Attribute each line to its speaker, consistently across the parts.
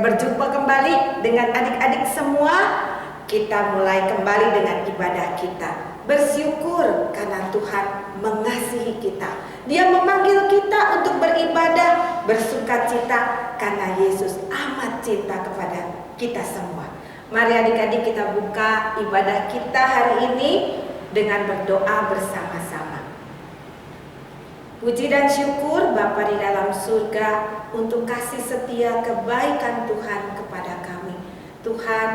Speaker 1: Berjumpa kembali dengan adik-adik semua. Kita mulai kembali dengan ibadah kita. Bersyukur karena Tuhan mengasihi kita. Dia memanggil kita untuk beribadah, bersukacita karena Yesus amat cinta kepada kita semua. Mari adik-adik kita buka ibadah kita hari ini dengan berdoa bersama-sama. Puji dan syukur Bapa di dalam surga untuk kasih setia kebaikan Tuhan kepada kami. Tuhan,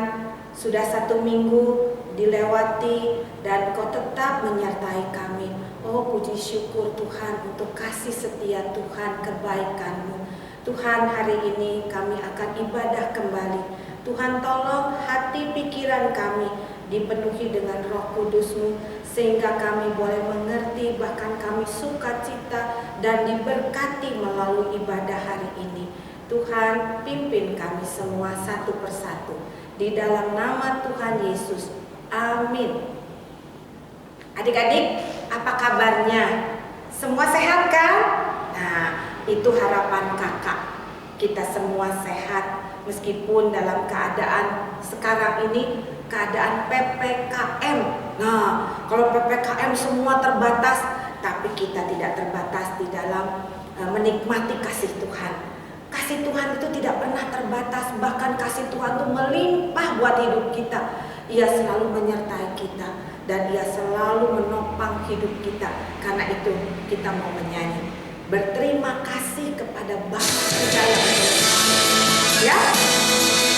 Speaker 1: sudah 1 minggu dilewati dan Kau tetap menyertai kami. Oh, puji syukur Tuhan untuk kasih setia Tuhan, kebaikan-Mu. Tuhan, hari ini kami akan ibadah kembali. Tuhan, tolong hati pikiran kami dipenuhi dengan Roh Kudus-Mu, sehingga kami boleh mengerti, bahkan kami sukacita dan diberkati melalui ibadah hari ini. Tuhan, pimpin kami semua satu persatu. Di dalam nama Tuhan Yesus. Amin. Adik-adik, apa kabarnya? Semua sehat kan? Nah, itu harapan kakak. Kita semua sehat, meskipun dalam keadaan sekarang ini keadaan PPKM. Nah, kalau PPKM semua terbatas, tapi kita tidak terbatas di dalam menikmati kasih Tuhan. Kasih Tuhan itu tidak pernah terbatas, bahkan kasih Tuhan itu melimpah buat hidup kita. Ia selalu menyertai kita dan Ia selalu menopang hidup kita. Karena itu kita mau menyanyi berterima kasih kepada Bapa kita yang berkati. Ya,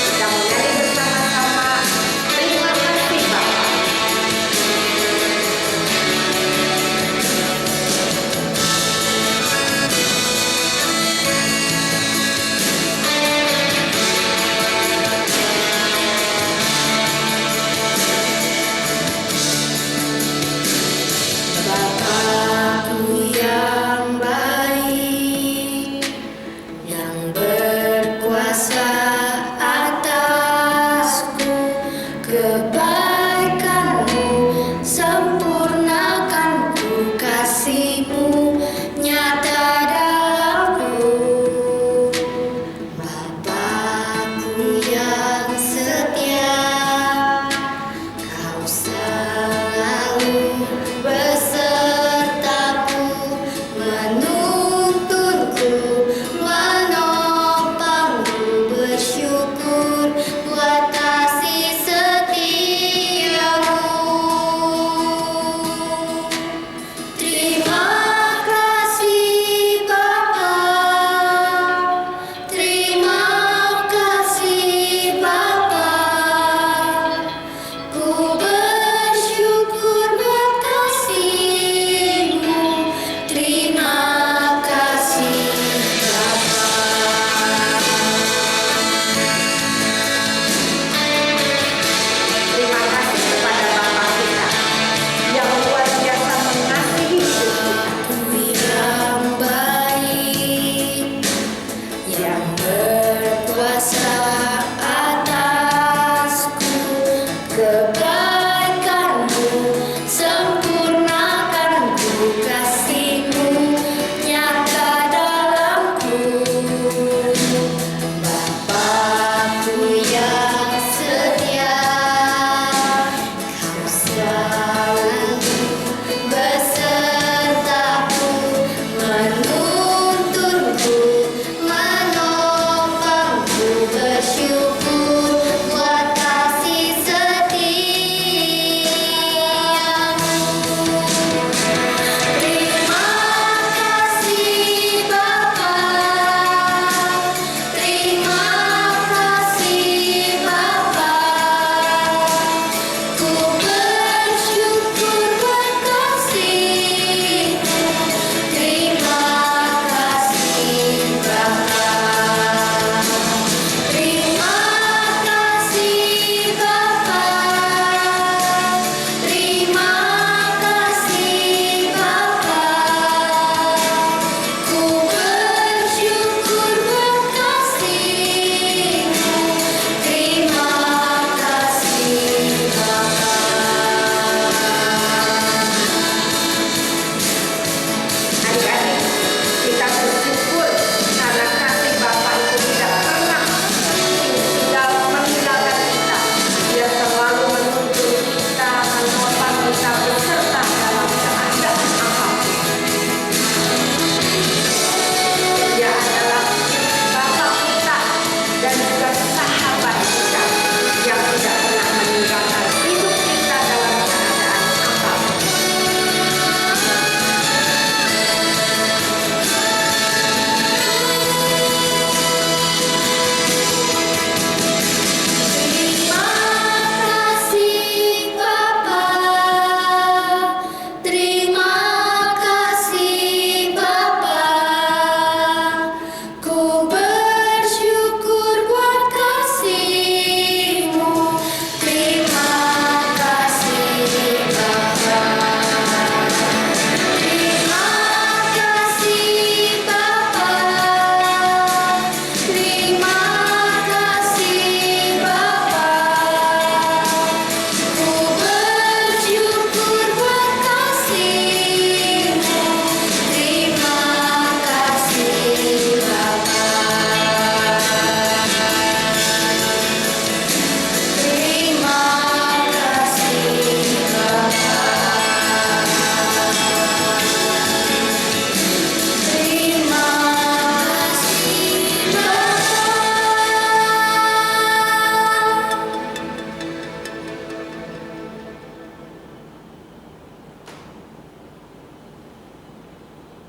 Speaker 1: kita mau nyanyi bersama-sama. Terima kasih Bapa.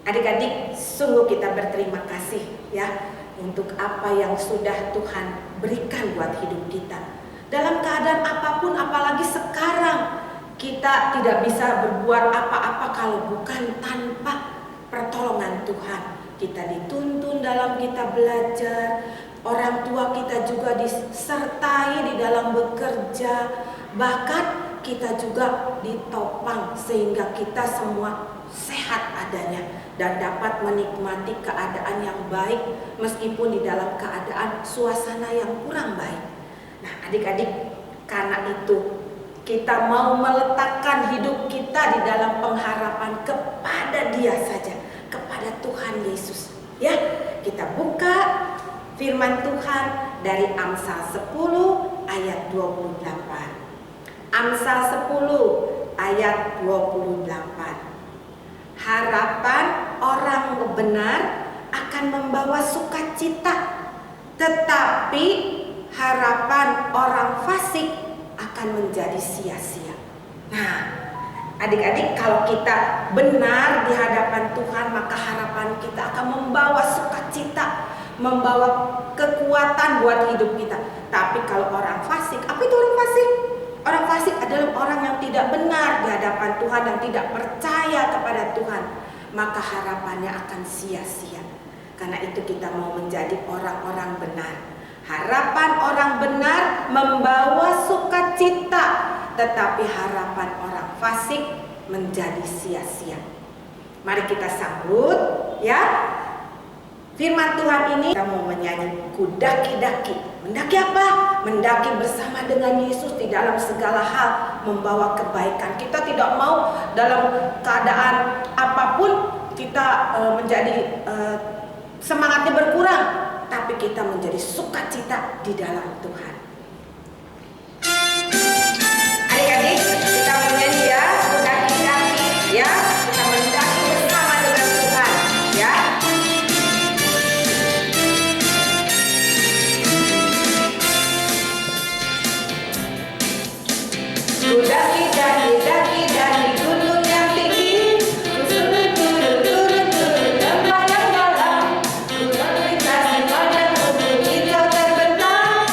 Speaker 1: Adik-adik, sungguh kita berterima kasih ya untuk apa yang sudah Tuhan berikan buat hidup kita. Dalam keadaan apapun, apalagi sekarang, kita tidak bisa berbuat apa-apa kalau bukan tanpa pertolongan Tuhan. Kita dituntun dalam kita belajar, orang tua kita juga disertai di dalam bekerja, bahkan kita juga ditopang sehingga kita semua sehat adanya dan dapat menikmati keadaan yang baik meskipun di dalam keadaan suasana yang kurang baik. Nah, adik-adik, karena itu kita mau meletakkan hidup kita di dalam pengharapan kepada Dia saja, kepada Tuhan Yesus. Ya, kita buka firman Tuhan dari Amsal 10 ayat 28. Amsal 10 ayat 28. Harapan orang benar akan membawa sukacita, tetapi harapan orang fasik akan menjadi sia-sia. Nah, adik-adik, kalau kita benar di hadapan Tuhan, maka harapan kita akan membawa sukacita, membawa kekuatan buat hidup kita. Tapi kalau orang fasik, apa itu orang fasik? Orang fasik adalah orang yang tidak benar di hadapan Tuhan dan tidak percaya kepada Tuhan, maka harapannya akan sia-sia. Karena itu kita mau menjadi orang-orang benar. Harapan orang benar membawa sukacita, tetapi harapan orang fasik menjadi sia-sia. Mari kita sambut ya firman Tuhan ini. Kita mau menyanyi kudaki-daki. Mendaki apa? Mendaki bersama dengan Yesus di dalam segala hal membawa kebaikan. Kita tidak mau dalam keadaan apapun kita menjadi semangatnya berkurang, tapi kita menjadi sukacita di dalam Tuhan. Adik-adik, kita menyanyi ya, mendaki-daki ya, kita mendaki bersama dengan Tuhan ya. Ku daki gunung yang tinggi, ku turun lembah yang dalam, ku melintasi padang bukit hijau terbentang.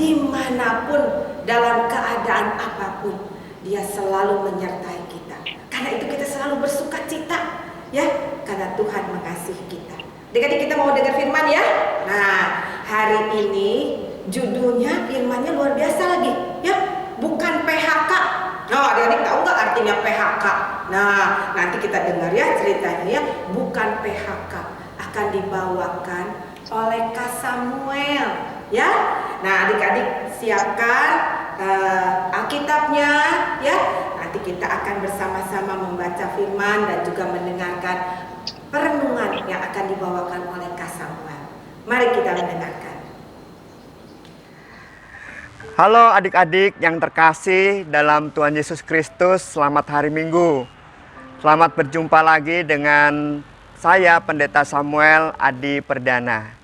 Speaker 1: dimanapun, dalam keadaan apapun, Dia selalu menyertai kita. Karena itu kita selalu bersuka cita, ya, karena Tuhan mengasihi kita. Adik-adik, kita mau dengar firman ya. Nah, hari ini judulnya firmannya luar biasa lagi, ya, bukan PHK. Nah, adik-adik tahu nggak artinya PHK? Nah, nanti kita dengar ya ceritanya ya. Bukan PHK, akan dibawakan oleh Kak Samuel, ya. Nah, adik-adik siapkan Alkitabnya, ya. Nanti kita akan bersama-sama membaca firman dan juga mendengarkan perenungan yang akan dibawakan oleh Kak Samuel. Mari kita mendengarkan.
Speaker 2: Halo adik-adik yang terkasih dalam Tuhan Yesus Kristus, selamat hari Minggu. Selamat berjumpa lagi dengan saya Pendeta Samuel Adi Perdana.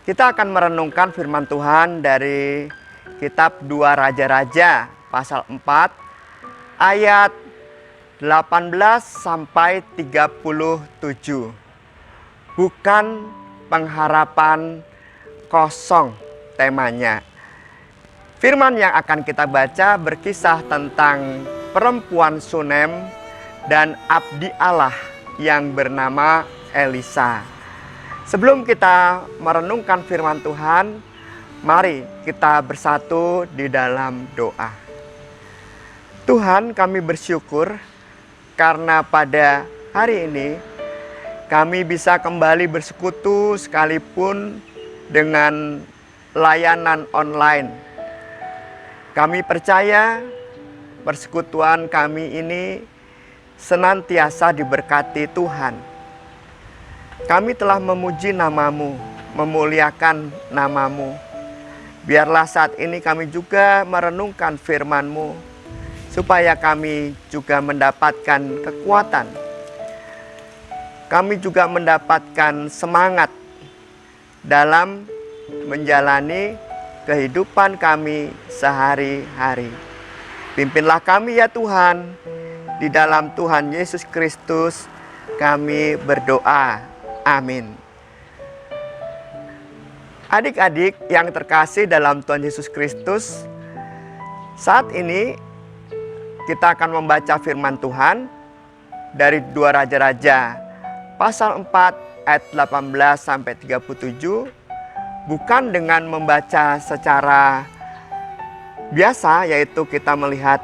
Speaker 2: Kita akan merenungkan firman Tuhan dari kitab 2 Raja-Raja pasal 4 ayat 18 sampai 37. Bukan pengharapan kosong temanya. Firman yang akan kita baca berkisah tentang perempuan Sunem dan abdi Allah yang bernama Elisa. Sebelum kita merenungkan firman Tuhan, mari kita bersatu di dalam doa. Tuhan, kami bersyukur karena pada hari ini kami bisa kembali bersekutu sekalipun dengan layanan online. Kami percaya persekutuan kami ini senantiasa diberkati Tuhan. Kami telah memuji nama-Mu, memuliakan nama-Mu. Biarlah saat ini kami juga merenungkan firman-Mu, supaya kami juga mendapatkan kekuatan. Kami juga mendapatkan semangat dalam menjalani kehidupan kami sehari-hari. Pimpinlah kami ya Tuhan, di dalam Tuhan Yesus Kristus kami berdoa. Amin. Adik-adik yang terkasih dalam Tuhan Yesus Kristus, saat ini kita akan membaca firman Tuhan dari 2 Raja-Raja pasal 4 ayat 18 sampai 37. Bukan dengan membaca secara biasa, yaitu kita melihat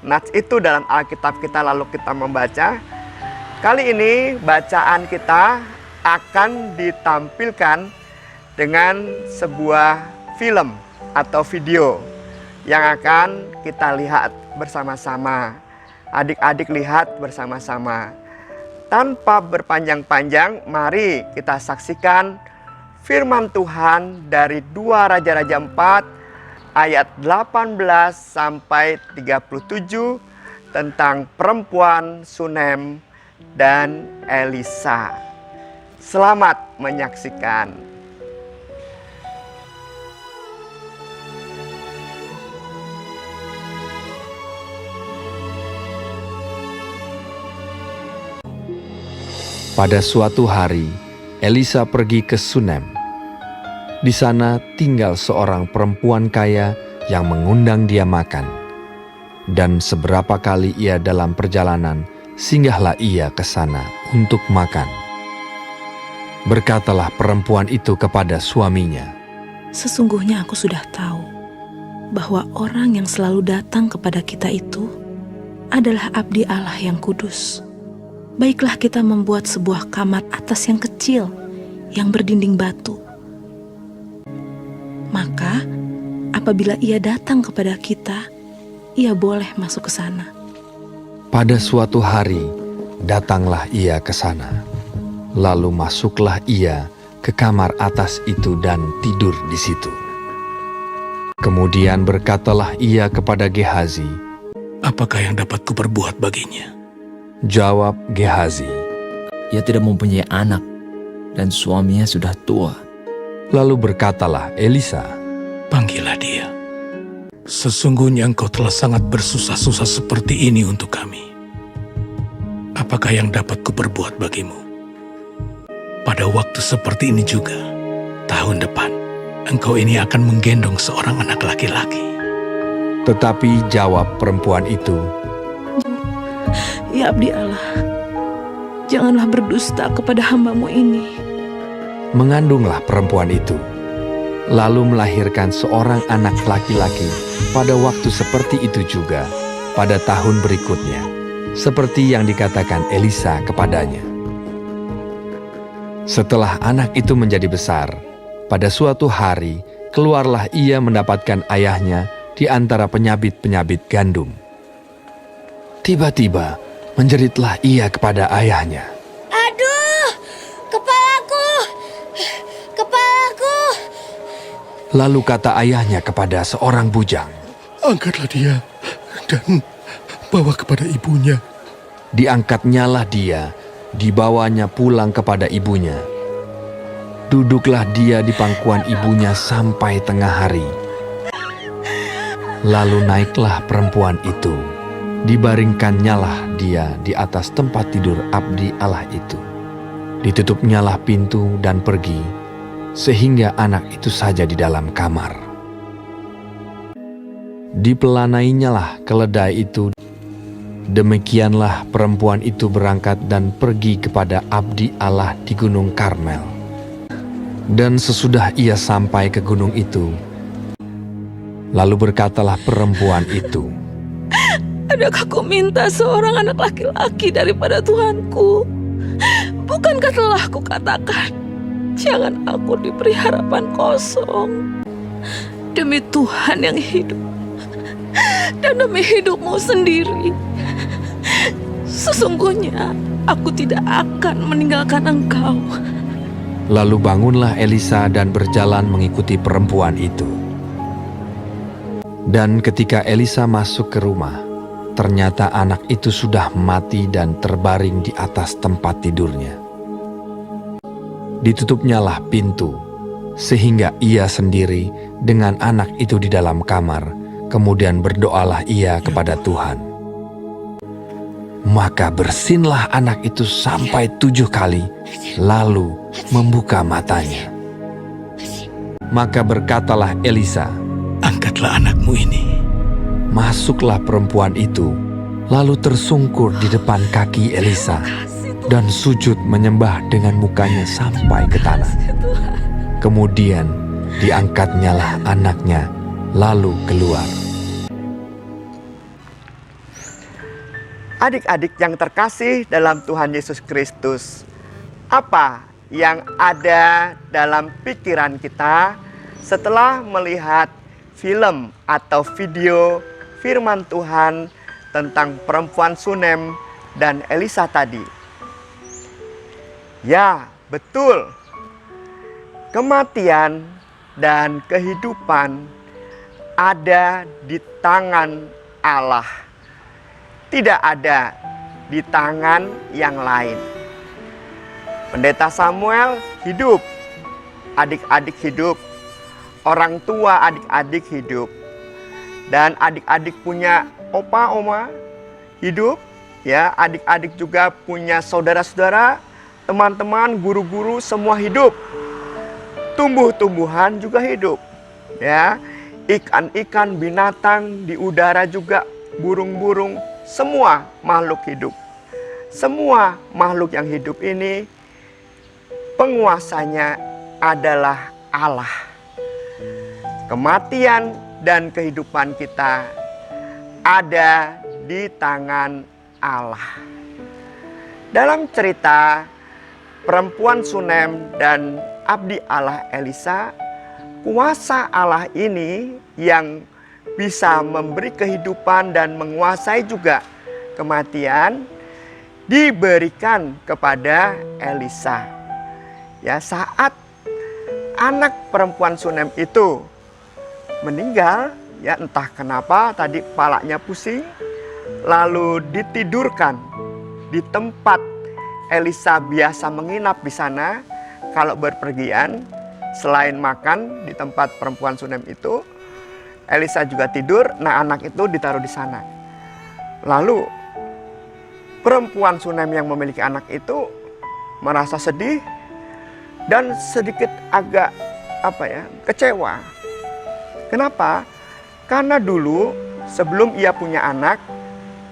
Speaker 2: nats itu dalam Alkitab kita lalu kita membaca. Kali ini bacaan kita akan ditampilkan dengan sebuah film atau video yang akan kita lihat bersama-sama. Adik-adik lihat bersama-sama. Tanpa berpanjang-panjang, mari kita saksikan firman Tuhan dari 2 Raja-Raja 4 ayat 18 sampai 37 tentang perempuan Sunem dan Elisa. Selamat menyaksikan.
Speaker 3: Pada suatu hari, Elisa pergi ke Sunem. Di sana tinggal seorang perempuan kaya yang mengundang dia makan. Dan seberapa kali ia dalam perjalanan, singgahlah ia ke sana untuk makan. Berkatalah perempuan itu kepada suaminya,
Speaker 4: "Sesungguhnya aku sudah tahu bahwa orang yang selalu datang kepada kita itu adalah abdi Allah yang kudus. Baiklah kita membuat sebuah kamar atas yang kecil, yang berdinding batu. Maka apabila ia datang kepada kita, ia boleh masuk ke sana."
Speaker 3: Pada suatu hari, datanglah ia ke sana. Lalu masuklah ia ke kamar atas itu dan tidur di situ. Kemudian berkatalah ia kepada Gehazi,
Speaker 5: "Apakah yang dapat kuperbuat baginya?"
Speaker 3: Jawab Gehazi.
Speaker 6: "Ia tidak mempunyai anak, dan suaminya sudah tua."
Speaker 3: Lalu berkatalah Elisa,
Speaker 5: "Panggillah dia. Sesungguhnya engkau telah sangat bersusah-susah seperti ini untuk kami. Apakah yang dapat kuperbuat bagimu? Pada waktu seperti ini juga, tahun depan, engkau ini akan menggendong seorang anak laki-laki.
Speaker 3: Tetapi jawab perempuan itu,
Speaker 4: Ya abdi Allah, janganlah berdusta kepada hamba-Mu ini.
Speaker 3: mengandunglah perempuan itu, lalu melahirkan seorang anak laki-laki pada waktu seperti itu juga pada tahun berikutnya, seperti yang dikatakan Elisa kepadanya. Setelah anak itu menjadi besar, pada suatu hari keluarlah ia mendapatkan ayahnya di antara penyabit-penyabit gandum. Tiba-tiba menjeritlah ia kepada ayahnya.
Speaker 7: Aduh, kepalaku, kepalaku.
Speaker 3: Lalu kata ayahnya kepada seorang bujang,
Speaker 5: Angkatlah dia dan bawa kepada ibunya.
Speaker 3: diangkatnyalah dia, dibawanya pulang kepada ibunya. Duduklah dia di pangkuan ibunya sampai tengah hari. Lalu naiklah perempuan itu, dibaringkannyalah dia di atas tempat tidur abdi Allah itu. Ditutupnyalah pintu dan pergi, sehingga anak itu saja di dalam kamar. Dipelanainyalah keledai itu. Demikianlah perempuan itu berangkat dan pergi kepada abdi Allah di Gunung Karmel. Dan sesudah ia sampai ke gunung itu, lalu berkatalah perempuan itu,
Speaker 4: Adakah ku minta seorang anak laki-laki daripada Tuhanku? Bukankah telah kukatakan, jangan aku diberi harapan kosong. Demi Tuhan yang hidup, dan demi hidupmu sendiri, sesungguhnya aku tidak akan meninggalkan engkau.
Speaker 3: Lalu bangunlah Elisa dan berjalan mengikuti perempuan itu. Dan ketika Elisa masuk ke rumah, ternyata anak itu sudah mati dan terbaring di atas tempat tidurnya. Ditutupnyalah pintu, sehingga ia sendiri dengan anak itu di dalam kamar. Kemudian berdoalah ia kepada Tuhan. Maka bersinlah anak itu sampai 7 kali, lalu membuka matanya. Maka berkatalah Elisa,
Speaker 5: Angkatlah anakmu ini.
Speaker 3: masuklah perempuan itu, lalu tersungkur di depan kaki Elisa, dan sujud menyembah dengan mukanya sampai ke tanah. Kemudian diangkatnyalah anaknya, lalu keluar.
Speaker 2: Adik-adik yang terkasih dalam Tuhan Yesus Kristus, apa yang ada dalam pikiran kita setelah melihat film atau video firman Tuhan tentang perempuan Sunem dan Elisa tadi? Ya, betul. Kematian dan kehidupan ada di tangan Allah. Tidak ada di tangan yang lain. Pendeta Samuel hidup, adik-adik hidup, orang tua adik-adik hidup, dan adik-adik punya opa oma hidup, ya, adik-adik juga punya saudara-saudara, teman-teman, guru-guru, semua hidup. Tumbuh-tumbuhan juga hidup, ya, ikan-ikan, binatang di udara juga, burung-burung, semua makhluk hidup. Semua makhluk yang hidup ini penguasanya adalah Allah. Kematian dan kehidupan kita ada di tangan Allah. Dalam cerita perempuan Sunem dan abdi Allah Elisa, kuasa Allah ini yang bisa memberi kehidupan dan menguasai juga kematian diberikan kepada Elisa. Ya, saat anak perempuan Sunem itu meninggal, ya entah kenapa tadi kepalanya pusing, lalu ditidurkan di tempat Elisa biasa menginap di sana kalau berpergian. Selain makan di tempat perempuan Sunem itu, Elisa juga tidur, nah anak itu ditaruh di sana. Lalu perempuan Sunem yang memiliki anak itu merasa sedih dan sedikit agak kecewa. Kenapa? Karena dulu sebelum ia punya anak,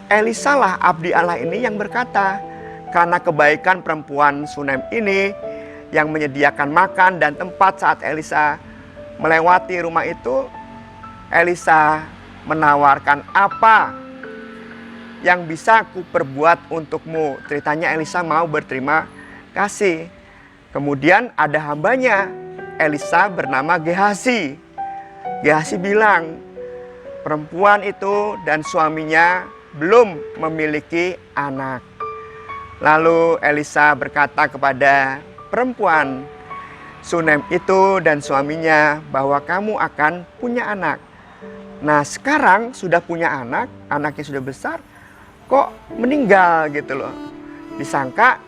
Speaker 2: Elisa lah abdi Allah ini yang berkata, karena kebaikan perempuan Sunem ini yang menyediakan makan dan tempat saat Elisa melewati rumah itu, Elisa menawarkan, apa yang bisa ku perbuat untukmu. Ceritanya Elisa mau berterima kasih. Kemudian ada hambanya Elisa bernama Gehazi. Gehazi bilang, perempuan itu dan suaminya belum memiliki anak. Lalu Elisa berkata kepada perempuan Sunem itu dan suaminya bahwa kamu akan punya anak. Nah sekarang sudah punya anak, anaknya sudah besar, kok meninggal gitu loh. Disangka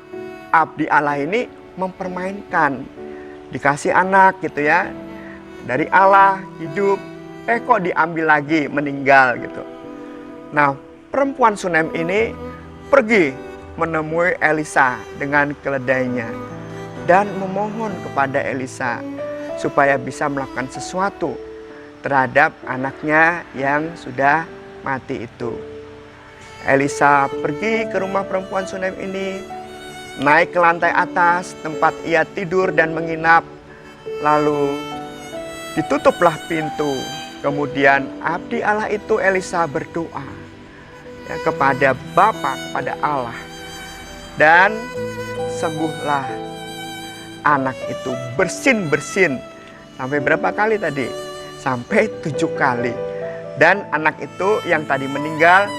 Speaker 2: abdi Allah ini mempermainkan, dikasih anak gitu ya, dari Allah hidup, kok diambil lagi meninggal gitu. Nah perempuan Sunem ini pergi menemui Elisa dengan keledainya dan memohon kepada Elisa supaya bisa melakukan sesuatu terhadap anaknya yang sudah mati itu. Elisa pergi ke rumah perempuan Sunem ini, naik ke lantai atas tempat ia tidur dan menginap, lalu ditutuplah pintu. Kemudian abdi Allah itu Elisa berdoa ya, kepada Bapa, kepada Allah, dan sembuhlah anak itu bersin-bersin. Sampai berapa kali tadi? Sampai 7 kali. Dan anak itu yang tadi meninggal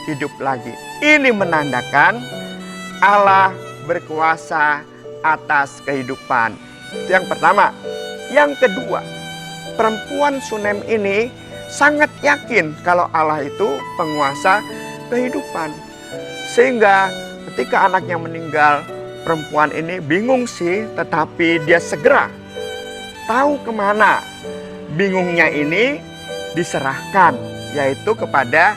Speaker 2: hidup lagi. Ini menandakan Allah berkuasa atas kehidupan. Itu yang pertama. Yang kedua, perempuan Sunem ini sangat yakin kalau Allah itu penguasa kehidupan. Sehingga ketika anaknya meninggal, perempuan ini bingung sih, tetapi dia segera tahu kemana. Bingungnya ini diserahkan, yaitu kepada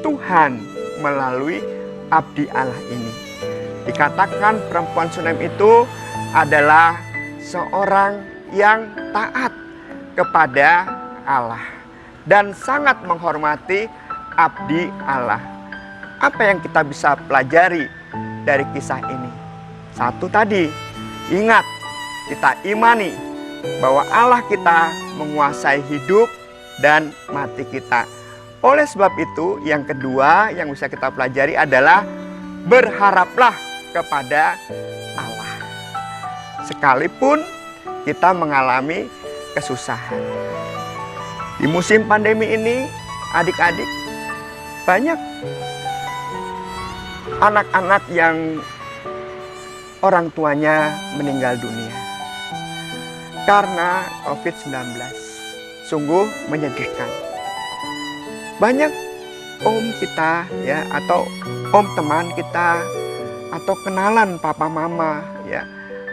Speaker 2: Tuhan melalui abdi Allah ini. Dikatakan perempuan Sunem itu adalah seorang yang taat kepada Allah dan sangat menghormati abdi Allah. Apa yang kita bisa pelajari dari kisah ini? Satu tadi, ingat, kita imani bahwa Allah kita menguasai hidup dan mati kita. Oleh sebab itu, yang kedua yang bisa kita pelajari adalah berharaplah kepada Allah. Sekalipun kita mengalami kesusahan. Di musim pandemi ini, adik-adik, banyak anak-anak yang orang tuanya meninggal dunia karena COVID-19. Sungguh menyedihkan. Banyak om kita ya, atau om teman kita, atau kenalan papa mama ya,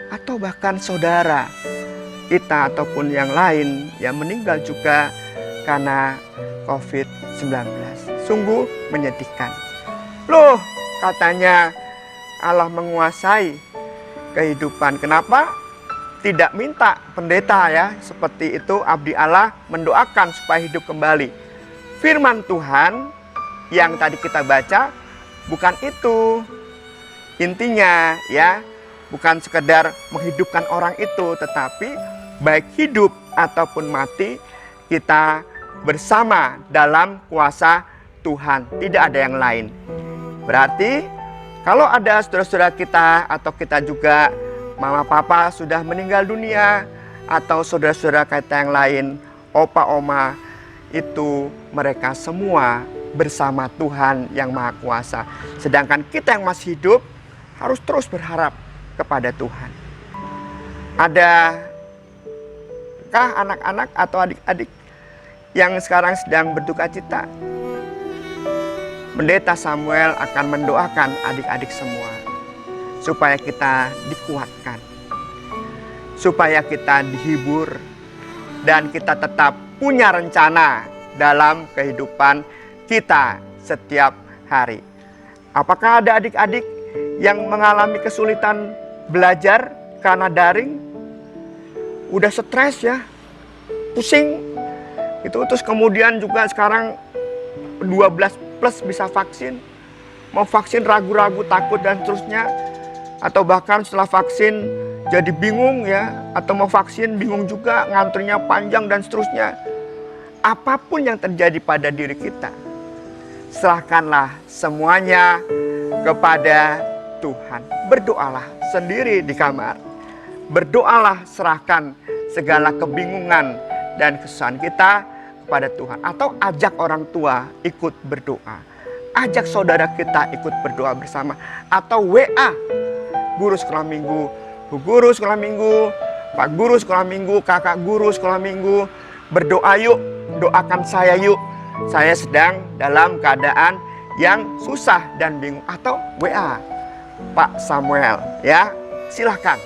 Speaker 2: atau bahkan saudara kita ataupun yang lain yang meninggal juga karena COVID-19. Sungguh menyedihkan. Loh, katanya Allah menguasai kehidupan. Kenapa tidak minta pendeta ya seperti itu, abdi Allah mendoakan supaya hidup kembali? Firman Tuhan yang tadi kita baca bukan itu intinya ya, bukan sekedar menghidupkan orang itu, tetapi baik hidup ataupun mati kita bersama dalam kuasa Tuhan, tidak ada yang lain. Berarti kalau ada saudara-saudara kita atau kita juga mama papa sudah meninggal dunia, atau saudara-saudara kita yang lain, opa oma, itu mereka semua bersama Tuhan yang Maha Kuasa. Sedangkan kita yang masih hidup harus terus berharap kepada Tuhan. Adakah anak-anak atau adik-adik yang sekarang sedang berduka cita? Pendeta Samuel akan mendoakan adik-adik semua supaya kita dikuatkan, supaya kita dihibur, dan kita tetap punya rencana dalam kehidupan kita setiap hari. Apakah ada adik-adik yang mengalami kesulitan belajar karena daring? Udah stres ya, pusing itu. Terus kemudian juga sekarang 12 plus bisa vaksin, mau vaksin ragu-ragu, takut dan seterusnya, atau bahkan setelah vaksin jadi bingung ya, atau mau vaksin bingung juga, ngantrinya panjang dan seterusnya. Apapun yang terjadi pada diri kita, serahkanlah semuanya kepada Tuhan. Berdoalah sendiri di kamar. Berdoalah, serahkan segala kebingungan dan kesusahan kita kepada Tuhan. Atau ajak orang tua ikut berdoa. Ajak saudara kita ikut berdoa bersama. Atau WA guru sekolah minggu, Bu Guru sekolah minggu, Pak Guru sekolah minggu, Kakak Guru sekolah minggu. Berdoa yuk, doakan saya yuk. Saya sedang dalam keadaan yang susah dan bingung. Atau WA Pak Samuel ya, silahkan.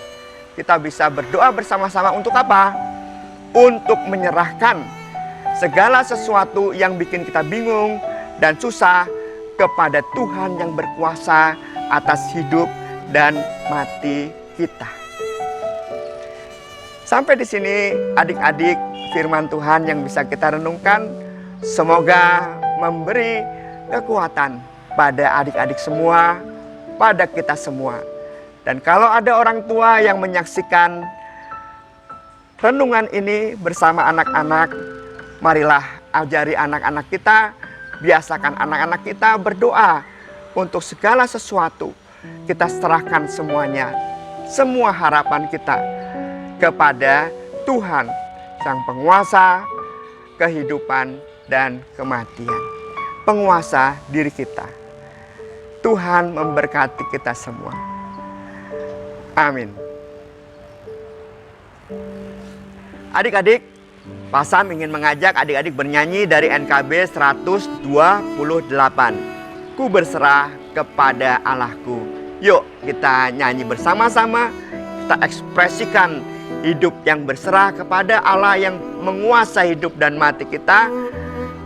Speaker 2: Kita bisa berdoa bersama-sama untuk apa? Untuk menyerahkan segala sesuatu yang bikin kita bingung dan susah kepada Tuhan yang berkuasa atas hidup dan mati kita. Sampai di sini adik-adik, firman Tuhan yang bisa kita renungkan semoga memberi kekuatan pada adik-adik semua, pada kita semua. Dan kalau ada orang tua yang menyaksikan renungan ini bersama anak-anak, marilah ajari anak-anak kita, biasakan anak-anak kita berdoa untuk segala sesuatu. Kita serahkan semuanya, semua harapan kita kepada Tuhan, Sang Penguasa kehidupan dan kematian, penguasa diri kita. Tuhan memberkati kita semua. Amin. Adik-adik, Pak Sam ingin mengajak adik-adik bernyanyi dari NKB 128. Ku berserah kepada Allahku. Yuk kita nyanyi bersama-sama. Kita ekspresikan hidup yang berserah kepada Allah yang menguasai hidup dan mati kita,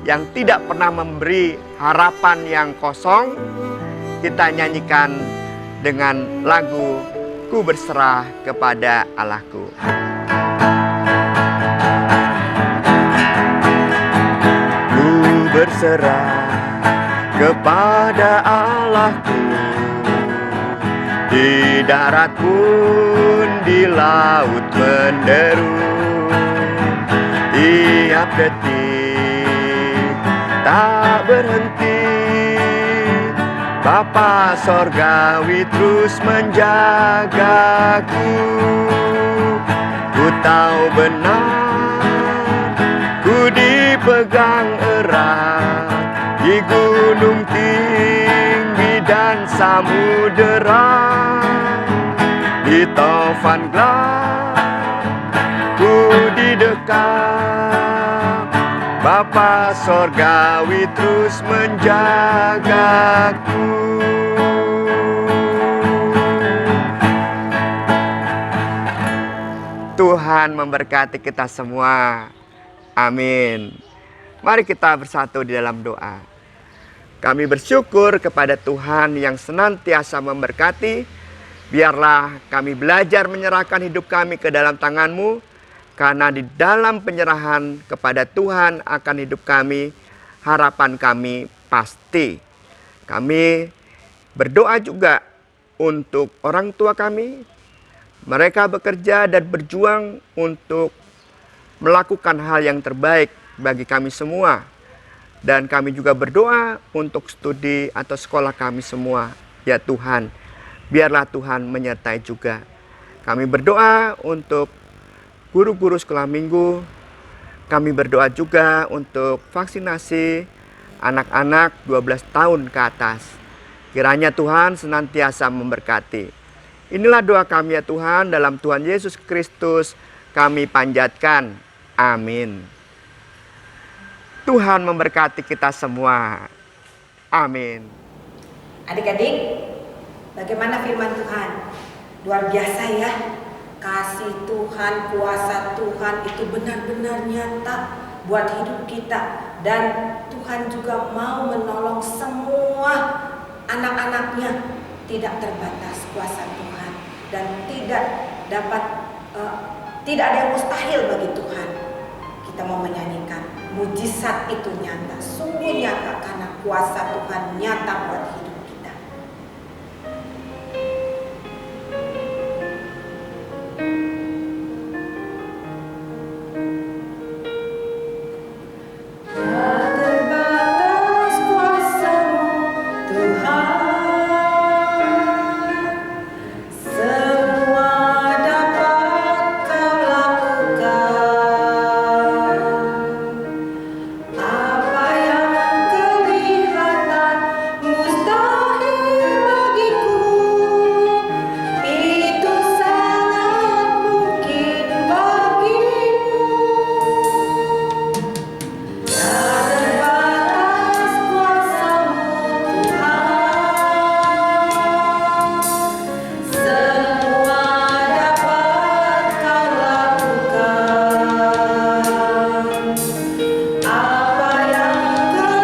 Speaker 2: yang tidak pernah memberi harapan yang kosong. Kita nyanyikan dengan lagu Ku berserah kepada Allahku. Ku berserah kepada Allahku, di darat pun di laut menderu, tiap detik tak berhenti. Bapa sorgawi terus menjagaku. Ku tahu benar, ku dipegang erat di gunung tinggi dan samudera, di taufan gelap ku didekat. Bapa sorgawi terus menjagaku. Tuhan memberkati kita semua. Amin. Mari kita bersatu di dalam doa. Kami bersyukur kepada Tuhan yang senantiasa memberkati. Biarlah kami belajar menyerahkan hidup kami ke dalam tangan-Mu. Karena di dalam penyerahan kepada Tuhan akan hidup kami, harapan kami pasti. Kami berdoa juga untuk orang tua kami. Mereka bekerja dan berjuang untuk melakukan hal yang terbaik bagi kami semua. Dan kami juga berdoa untuk studi atau sekolah kami semua. Ya Tuhan, biarlah Tuhan menyertai juga. Kami berdoa untuk guru-guru sekolah minggu. Kami berdoa juga untuk vaksinasi anak-anak 12 tahun ke atas. Kiranya Tuhan senantiasa memberkati. Inilah doa kami ya Tuhan, dalam Tuhan Yesus Kristus kami panjatkan. Amin. Tuhan memberkati kita semua. Amin.
Speaker 1: Adik-adik, bagaimana firman Tuhan? Luar biasa ya. Kasih Tuhan, kuasa Tuhan itu benar-benar nyata buat hidup kita. Dan Tuhan juga mau menolong semua anak-anaknya. Tidak terbatas kuasa Tuhan. Dan tidak ada yang mustahil bagi Tuhan. Kita mujizat itu nyata, sungguh nyata karena kuasa Tuhan nyata buat hidup kita. Tak terbatas kuasa-Mu Tuhan, semua dapat Kau lakukan. Apa yang kelihatan mustahil bagiku, itu sangat mungkin bagimu. Tak terbatas kuasa-Mu Tuhan, semua dapat Kau lakukan. Apa yang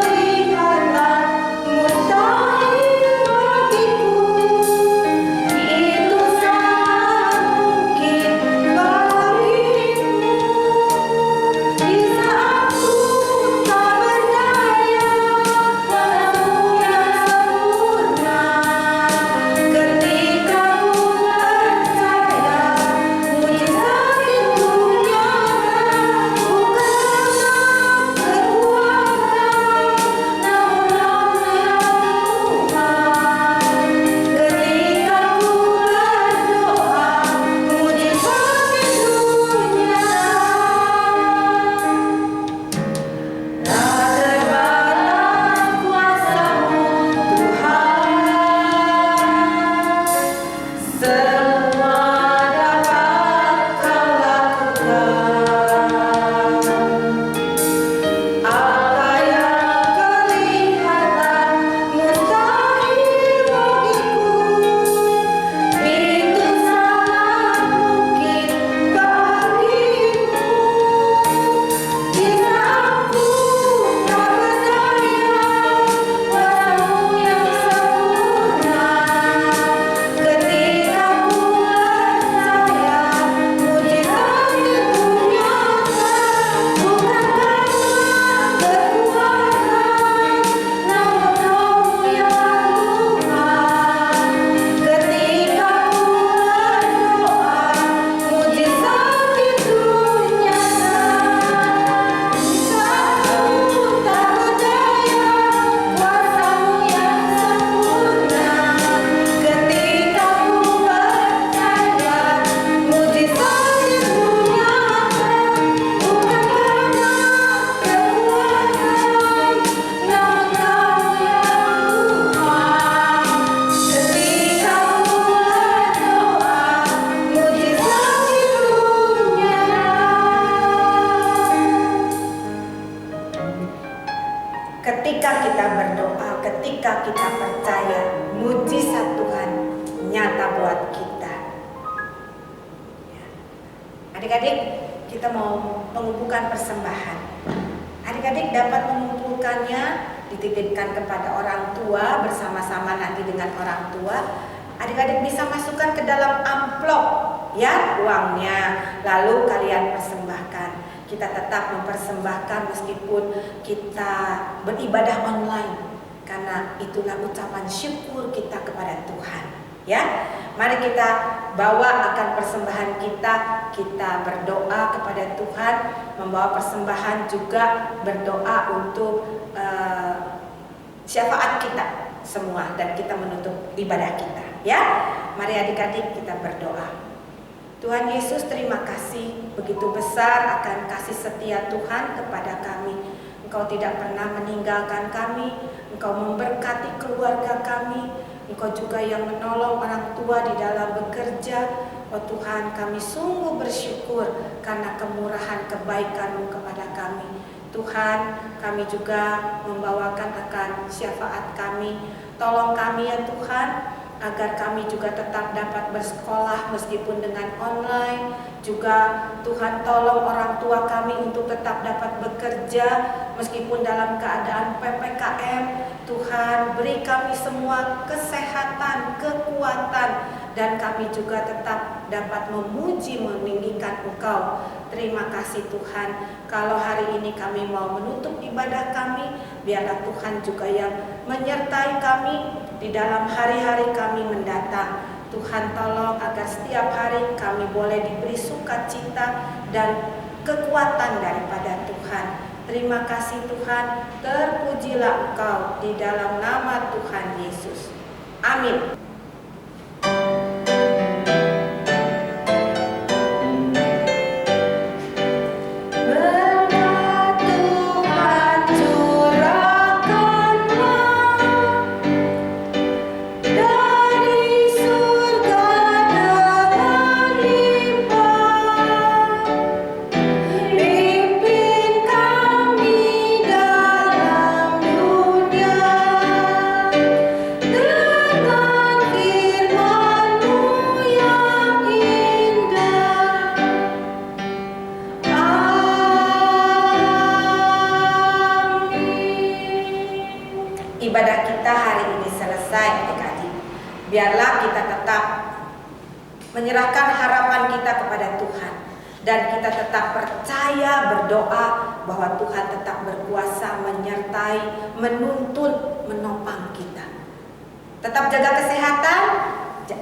Speaker 1: kelihatan mustahil bagiku, itu sangat mungkin bagimu. Di saat ku tak berdaya, kuasa-Mu yang sempurna. Ketika ku percaya, mujizat itu nyata. Bukan kekuatan, namun Tuhan. Ketika ku berdoa, mujizat itu nyata. Tak terbatas kuasa-Mu Tuhan, semua dapat Kau lakukan. Apa yang kelihatan mustahil bagiku, itu sangat mungkin bagimu. Di saat ku tak berdaya, kuasa-Mu yang sempurna. Ketika ku percaya, mujizat itu nyata. Bukan karena kekuatan, namun Roh-Mu yang Tuhan. Ketika ku berdoa, mujizat itu nyata. Di saat ku tak berdaya, kuasa-Mu yang sempurna. Ketika ku percaya, mujizat itu nyata. Bukan karena kekuatan, namun Kau yang Tuhan. Ketika ku berdoa, mujizat itu nyata. Ketika kita berdoa, ketika kita percaya, mujizat Tuhan nyata buat kita. Adik-adik, kita mau mengumpulkan persembahan. Adik-adik dapat mengumpulkannya, dititipkan kepada orang tua bersama-sama nanti dengan orang tua. Adik-adik bisa masukkan ke dalam amplop ya uangnya, lalu kalian persembahkan. Kita tetap mempersembahkan meskipun kita beribadah online, karena itulah ucapan syukur kita kepada Tuhan. Ya, mari kita bawa akan persembahan kita berdoa kepada Tuhan, membawa persembahan juga berdoa untuk syafaat kita semua, dan kita menutup ibadah kita. Ya, mari adik-adik kita berdoa. Tuhan Yesus, terima kasih begitu besar akan kasih setia Tuhan kepada kami. Engkau tidak pernah meninggalkan kami, Engkau memberkati keluarga kami, Engkau juga yang menolong orang tua di dalam bekerja. Oh Tuhan, kami sungguh bersyukur karena kemurahan kebaikan-Mu kepada kami. Tuhan, kami juga membawakan akan syafaat kami. Tolong kami ya Tuhan, agar kami juga tetap dapat bersekolah meskipun dengan online. Juga Tuhan tolong orang tua kami untuk tetap dapat bekerja meskipun dalam keadaan PPKM. Tuhan beri kami semua kesehatan, kekuatan, dan kami juga tetap dapat memuji meninggikan Engkau. Terima kasih Tuhan. Kalau hari ini kami mau menutup ibadah kami, biarlah Tuhan juga yang menyertai kami di dalam hari-hari kami mendatang. Tuhan tolong agar setiap hari kami boleh diberi sukacita dan kekuatan daripada Tuhan. Terima kasih Tuhan, terpujilah Engkau di dalam nama Tuhan Yesus. Amin. Ibadah kita hari ini selesai adik-adik. Biarlah kita tetap menyerahkan harapan kita kepada Tuhan. Dan kita tetap percaya berdoa bahwa Tuhan tetap berkuasa menyertai, menuntun, menopang kita. Tetap jaga kesehatan,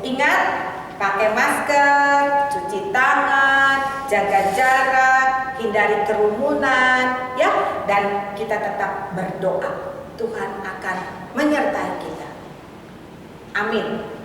Speaker 1: ingat pakai masker, cuci tangan, jaga jarak, hindari kerumunan, ya. Dan kita tetap berdoa. Tuhan akan menyertai kita. Amin.